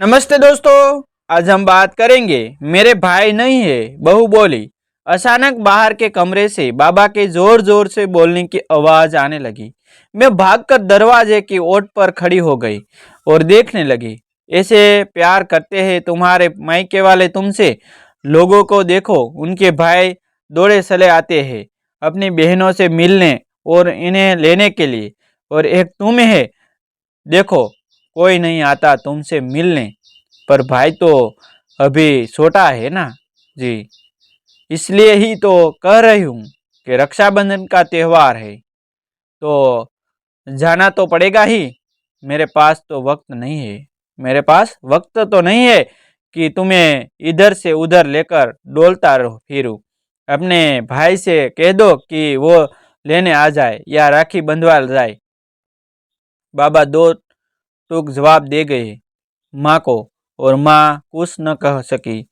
नमस्ते दोस्तों। आज हम बात करेंगे मेरे भाई नहीं है बहू बोली। अचानक बाहर के कमरे से बाबा के जोर जोर से बोलने की आवाज आने लगी। मैं भागकर दरवाजे की ओट पर खड़ी हो गई और देखने लगी। ऐसे प्यार करते हैं तुम्हारे मायके वाले तुमसे। लोगों को देखो, उनके भाई दौड़े चले आते हैं अपनी बहनों से मिलने और इन्हें लेने के लिए, और एक तुम है, देखो कोई नहीं आता तुमसे मिलने। पर भाई तो अभी छोटा है ना जी, इसलिए ही तो कह रही हूँ कि रक्षाबंधन का त्योहार है तो जाना तो पड़ेगा ही। मेरे पास तो वक्त नहीं है, मेरे पास वक्त तो नहीं है कि तुम्हें इधर से उधर लेकर डोलता रहो फिरूं। अपने भाई से कह दो कि वो लेने आ जाए या राखी बंधवा जाए। बाबा दो टूक जवाब दे गए माँ को, और माँ कुछ न कह सकी।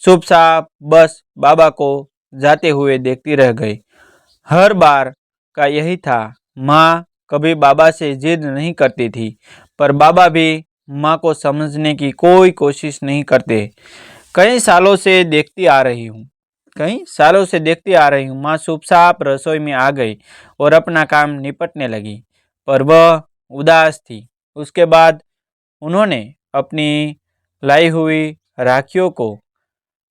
चुपचाप बस बाबा को जाते हुए देखती रह गई। हर बार का यही था। माँ कभी बाबा से जिद नहीं करती थी, पर बाबा भी माँ को समझने की कोई कोशिश नहीं करते। कई सालों से देखती आ रही हूँ, कई सालों से देखती आ रही हूँ। माँ चुपचाप रसोई में आ गई और अपना काम निपटने लगी, पर वह उदास थी। उसके बाद उन्होंने अपनी लाई हुई राखियों को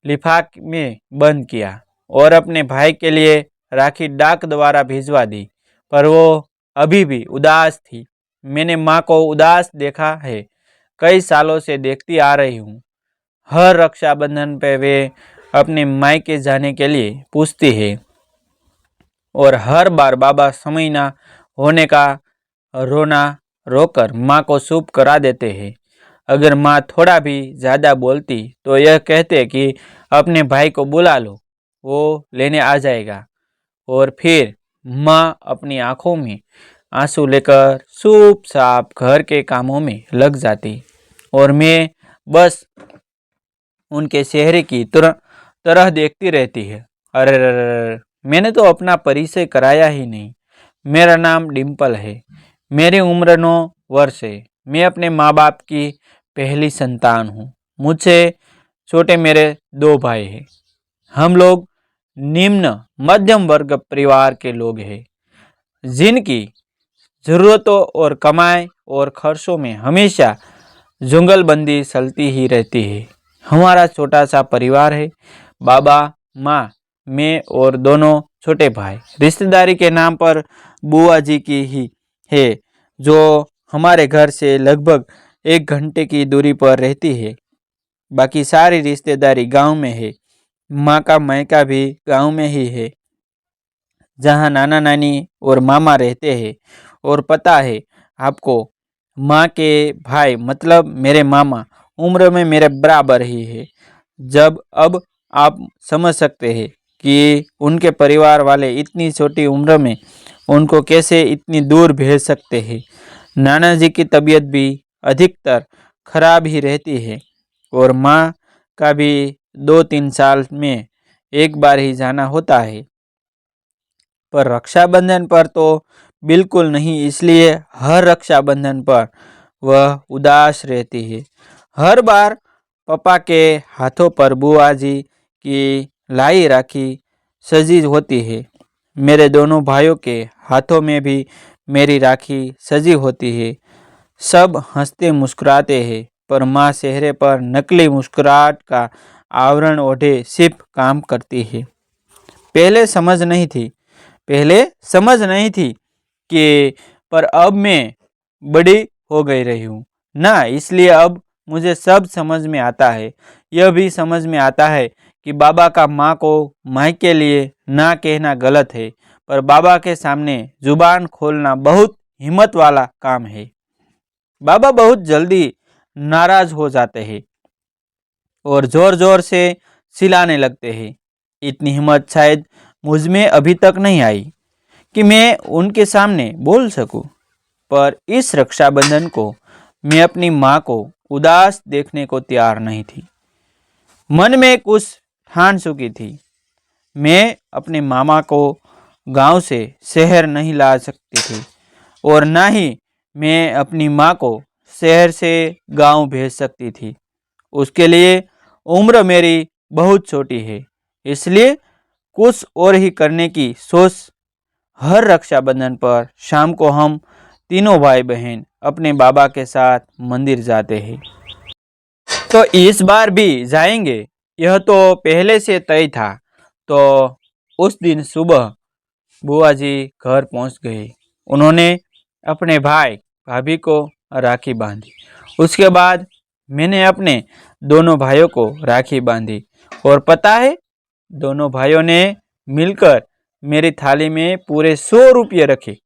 लिफाफ में बंद किया और अपने भाई के लिए राखी डाक द्वारा भिजवा दी, पर वो अभी भी उदास थी। मैंने माँ को उदास देखा है, कई सालों से देखती आ रही हूँ। हर रक्षाबंधन पे वे अपने मायके जाने के लिए पूछती है, और हर बार बाबा समय ना होने का रोना रोकर माँ को चुप करा देते हैं। अगर माँ थोड़ा भी ज़्यादा बोलती तो यह कहते कि अपने भाई को बुला लो, वो लेने आ जाएगा। और फिर माँ अपनी आंखों में आंसू लेकर चुपचाप घर के कामों में लग जाती, और मैं बस उनके चेहरे की तरह देखती रहती है। अरे, मैंने तो अपना परिचय कराया ही नहीं। मेरा नाम डिम्पल है, मेरी उम्र 9 वर्ष है। मैं अपने माँ बाप की पहली संतान हूँ। मुझसे छोटे मेरे 2 भाई हैं। हम लोग निम्न मध्यम वर्ग परिवार के लोग हैं, जिनकी ज़रूरतों और कमाई और खर्चों में हमेशा जुगलबंदी चलती ही रहती है। हमारा छोटा सा परिवार है, बाबा, माँ, मैं और दोनों छोटे भाई। रिश्तेदारी के नाम पर बुआ जी की ही है, जो हमारे घर से लगभग 1 घंटे की दूरी पर रहती है। बाकी सारी रिश्तेदारी गांव में है। माँ का मायका भी गांव में ही है, जहाँ नाना नानी और मामा रहते हैं। और पता है आपको, माँ के भाई मतलब मेरे मामा उम्र में मेरे बराबर ही है। जब अब आप समझ सकते हैं कि उनके परिवार वाले इतनी छोटी उम्र में उनको कैसे इतनी दूर भेज सकते हैं। नाना जी की तबीयत भी अधिकतर खराब ही रहती है, और माँ का भी 2-3 साल में एक बार ही जाना होता है। पर रक्षाबंधन पर तो बिल्कुल नहीं, इसलिए हर रक्षाबंधन पर वह उदास रहती है। हर बार पापा के हाथों पर बुआ जी की लाई राखी सजी होती है। मेरे दोनों भाइयों के हाथों में भी मेरी राखी सजी होती है। सब हंसते मुस्कुराते हैं, पर माँ चेहरे पर नकली मुस्कुराहट का आवरण ओढ़े सिर्फ काम करती है। पहले समझ नहीं थी, पहले समझ नहीं थी कि, पर अब मैं बड़ी हो गई रही हूँ ना, इसलिए अब मुझे सब समझ में आता है। यह भी समझ में आता है कि बाबा का माँ को माँ के लिए ना कहना गलत है, पर बाबा के सामने जुबान खोलना बहुत हिम्मत वाला काम है। बाबा बहुत जल्दी नाराज हो जाते हैं और जोर जोर से चिल्लाने लगते हैं। इतनी हिम्मत शायद मुझ में अभी तक नहीं आई कि मैं उनके सामने बोल सकूं। पर इस रक्षाबंधन को मैं अपनी माँ को उदास देखने को तैयार नहीं थी। मन में कुछ ठान चुकी थी। मैं अपने मामा को गांव से शहर नहीं ला सकती थी, और ना ही मैं अपनी माँ को शहर से गांव भेज सकती थी। उसके लिए उम्र मेरी बहुत छोटी है, इसलिए कुछ और ही करने की सोच। हर रक्षाबंधन पर शाम को हम तीनों भाई बहन अपने बाबा के साथ मंदिर जाते हैं। तो इस बार भी जाएंगे, यह तो पहले से तय था। तो उस दिन सुबह बुआ जी घर पहुंच गए। उन्होंने अपने भाई भाभी को राखी बांधी। उसके बाद मैंने अपने दोनों भाइयों को राखी बांधी। और पता है, दोनों भाइयों ने मिलकर मेरी थाली में पूरे 100 रुपये रखे।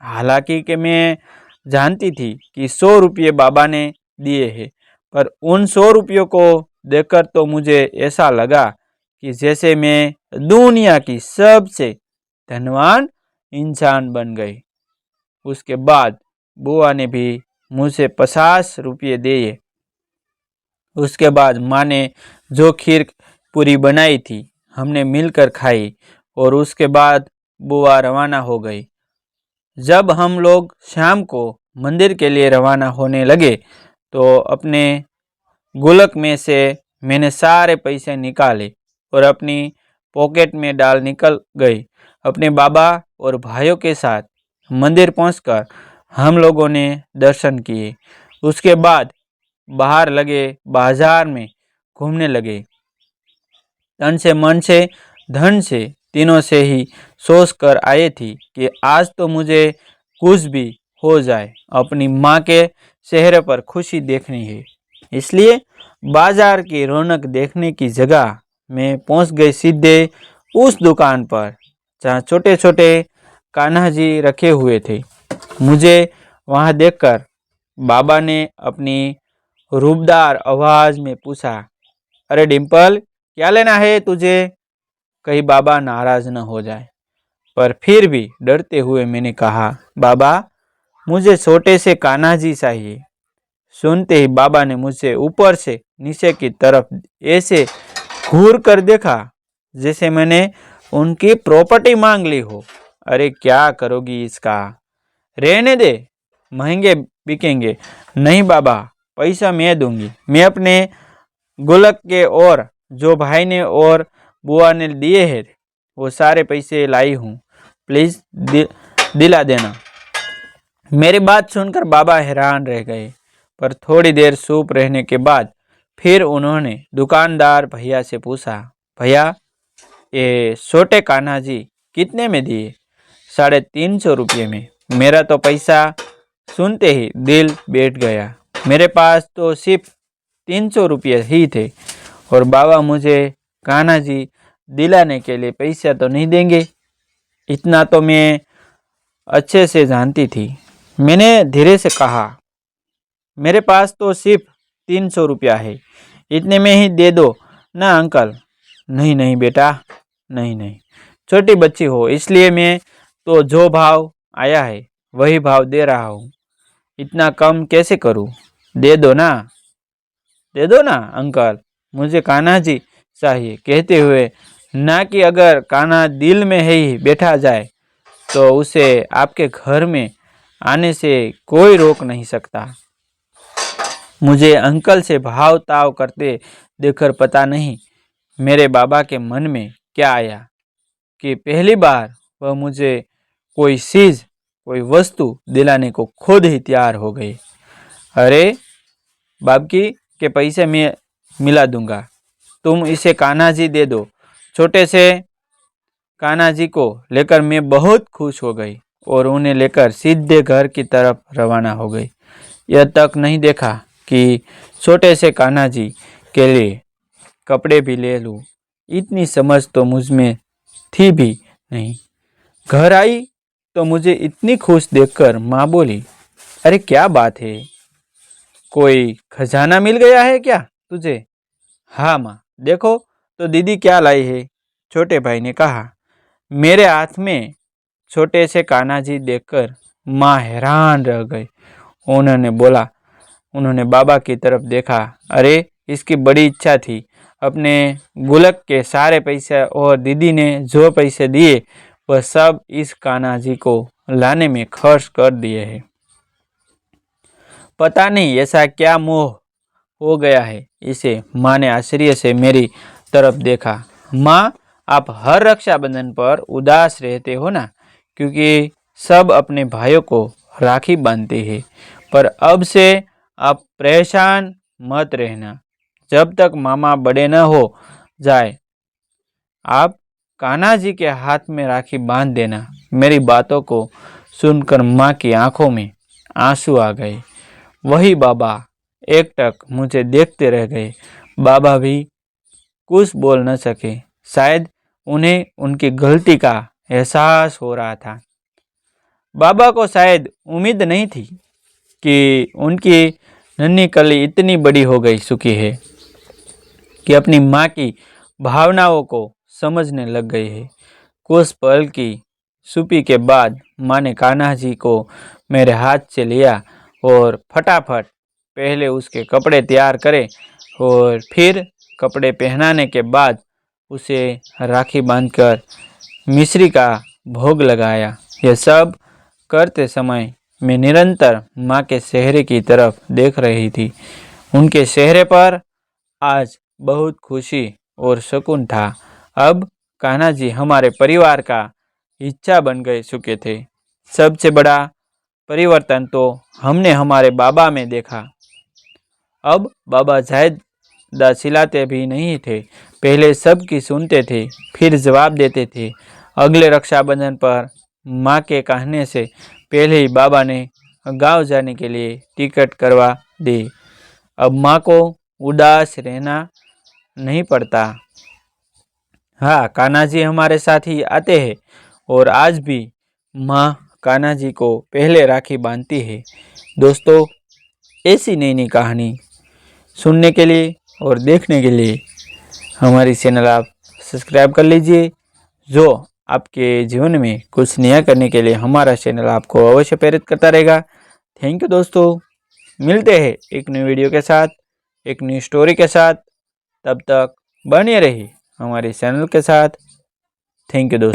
हालांकि कि मैं जानती थी कि 100 रुपये बाबा ने दिए हैं, पर उन 100 रुपयों को देखकर तो मुझे ऐसा लगा कि जैसे मैं दुनिया की सबसे धनवान इंसान बन गई। उसके बाद बुआ ने भी मुझे 50 रुपये दिए। उसके बाद माँ ने जो खीर पूरी बनाई थी, हमने मिलकर खाई और उसके बाद बुआ रवाना हो गई। जब हम लोग शाम को मंदिर के लिए रवाना होने लगे तो अपने गुल्लक में से मैंने सारे पैसे निकाले और अपनी पॉकेट में डाल निकल गई। अपने बाबा और भाइयों के साथ मंदिर पहुंचकर हम लोगों ने दर्शन किए। उसके बाद बाहर लगे बाजार में घूमने लगे। तन से मन से धन से तीनों से ही सोच कर आए थी कि आज तो मुझे कुछ भी हो जाए, अपनी माँ के चेहरे पर खुशी देखनी है। इसलिए बाजार की रौनक देखने की जगह मैं पहुंच गई सीधे उस दुकान पर जहाँ छोटे छोटे कान्हा जी रखे हुए थे। मुझे वहाँ देखकर बाबा ने अपनी रूबदार आवाज में पूछा, अरे डिम्पल, क्या लेना है तुझे? कहीं बाबा नाराज न हो जाए। पर फिर भी डरते हुए मैंने कहा, बाबा मुझे छोटे से कान्हा जी चाहिए। सुनते ही बाबा ने मुझे ऊपर से नीचे की तरफ ऐसे घूर कर देखा जैसे मैंने उनकी प्रॉपर्टी मांग ली हो। अरे क्या करोगी इसका? रहने दे, महंगे बिकेंगे। नहीं बाबा, पैसा मैं दूंगी। मैं अपने गुल्लक के और जो भाई ने और बुआ ने दिए हैं वो सारे पैसे लाई हूँ, प्लीज दिला देना। मेरी बात सुनकर बाबा हैरान रह गए, पर थोड़ी देर चुप रहने के बाद फिर उन्होंने दुकानदार भैया से पूछा, भैया ये छोटे कान्हा जी कितने में दिए? 350 में। मेरा तो पैसा सुनते ही दिल बैठ गया। मेरे पास तो सिर्फ 300 रुपये ही थे और बाबा मुझे कान्हा जी दिलाने के लिए पैसा तो नहीं देंगे, इतना तो मैं अच्छे से जानती थी। मैंने धीरे से कहा, मेरे पास तो सिर्फ 300 रुपया है, इतने में ही दे दो ना अंकल। नहीं नहीं बेटा, नहीं नहीं, छोटी बच्ची हो इसलिए मैं तो जो भाव आया है वही भाव दे रहा हूँ, इतना कम कैसे करूँ? दे दो ना, दे दो ना अंकल, मुझे कान्हा जी चाहिए कहते हुए, ना कि अगर कान्हा दिल में ही बैठा जाए तो उसे आपके घर में आने से कोई रोक नहीं सकता। मुझे अंकल से भाव ताव करते देखकर पता नहीं मेरे बाबा के मन में क्या आया कि पहली बार वह मुझे कोई चीज, कोई वस्तु दिलाने को खुद ही तैयार हो गई। अरे बाबकी के पैसे मैं मिला दूंगा, तुम इसे कान्हा जी दे दो। छोटे से कान्हा जी को लेकर मैं बहुत खुश हो गई और उन्हें लेकर सीधे घर की तरफ रवाना हो गई। यह तक नहीं देखा कि छोटे से कान्हा जी के लिए कपड़े भी ले लूं, इतनी समझ तो मुझ में थी भी नहीं। घर आई तो मुझे इतनी खुश देखकर माँ बोली, अरे क्या बात है, कोई खजाना मिल गया है क्या तुझे? हाँ माँ, देखो तो दीदी क्या लाई है, छोटे भाई ने कहा। मेरे हाथ में छोटे से कान्हा जी देखकर माँ हैरान रह गई। उन्होंने बाबा की तरफ देखा। अरे इसकी बड़ी इच्छा थी, अपने गुल्लक के सारे पैसे और दीदी ने जो पैसे दिए वह सब इस कान्हा जी को लाने में खर्च कर दिए हैं। पता नहीं ऐसा क्या मोह हो गया है। इसे माँ ने आश्चर्य से मेरी तरफ देखा। माँ, आप हर रक्षाबंधन पर उदास रहते हो ना, क्योंकि सब अपने भाइयों को राखी बांधते हैं। पर अब से आप परेशान मत रहना। जब तक मामा बड़े न हो जाए, आप कान्हा जी के हाथ में राखी बांध देना। मेरी बातों को सुनकर माँ की आंखों में आंसू आ गए। वही बाबा एकटक मुझे देखते रह गए। बाबा भी कुछ बोल न सके। शायद उन्हें उनकी गलती का एहसास हो रहा था। बाबा को शायद उम्मीद नहीं थी कि उनकी नन्ही कली इतनी बड़ी हो गई चुकी है कि अपनी माँ की भावनाओं को समझने लग गई है। कुछ पल की चुप्पी के बाद माँ ने कान्हा जी को मेरे हाथ से लिया और फटाफट पहले उसके कपड़े तैयार करे और फिर कपड़े पहनाने के बाद उसे राखी बांधकर मिश्री का भोग लगाया। यह सब करते समय मैं निरंतर माँ के चेहरे की तरफ देख रही थी। उनके चेहरे पर आज बहुत खुशी और सुकून था। अब कान्हा जी हमारे परिवार का हिस्सा बन गए चुके थे। सबसे बड़ा परिवर्तन तो हमने हमारे बाबा में देखा। अब बाबा ज़्यादा चिल्लाते भी नहीं थे। पहले सबकी सुनते थे, फिर जवाब देते थे। अगले रक्षाबंधन पर माँ के कहने से पहले ही बाबा ने गांव जाने के लिए टिकट करवा दी। अब माँ को उदास रहना नहीं पड़ता। हाँ, कान्हा जी हमारे साथ ही आते हैं और आज भी माँ कान्हा जी को पहले राखी बांधती है। दोस्तों, ऐसी नई नई कहानी सुनने के लिए और देखने के लिए हमारी चैनल आप सब्सक्राइब कर लीजिए। जो आपके जीवन में कुछ नया करने के लिए हमारा चैनल आपको अवश्य प्रेरित करता रहेगा। थैंक यू दोस्तों। मिलते हैं एक नई वीडियो के साथ, एक नई स्टोरी के साथ। तब तक बने रहिए हमारे चैनल के साथ। थैंक यू दोस्तों।